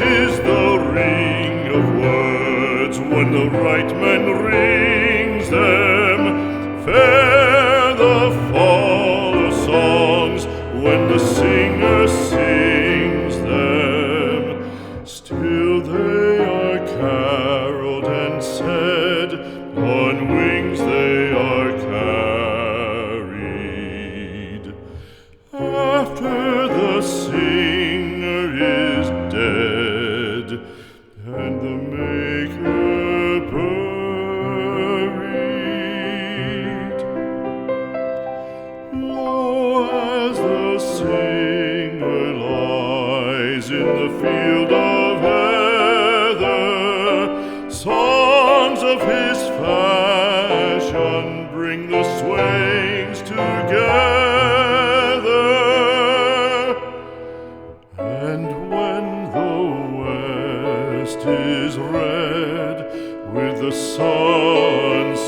is the ring of words when the right man rings them. Fair the fall of songs when the singer sings them. Still they are caroled and said, on wings they are carried. After the singer is dead and the maker buried, lo, as the singer lies in the field of heather, songs of his fashion bring the swains together. And when the west is red with the sunset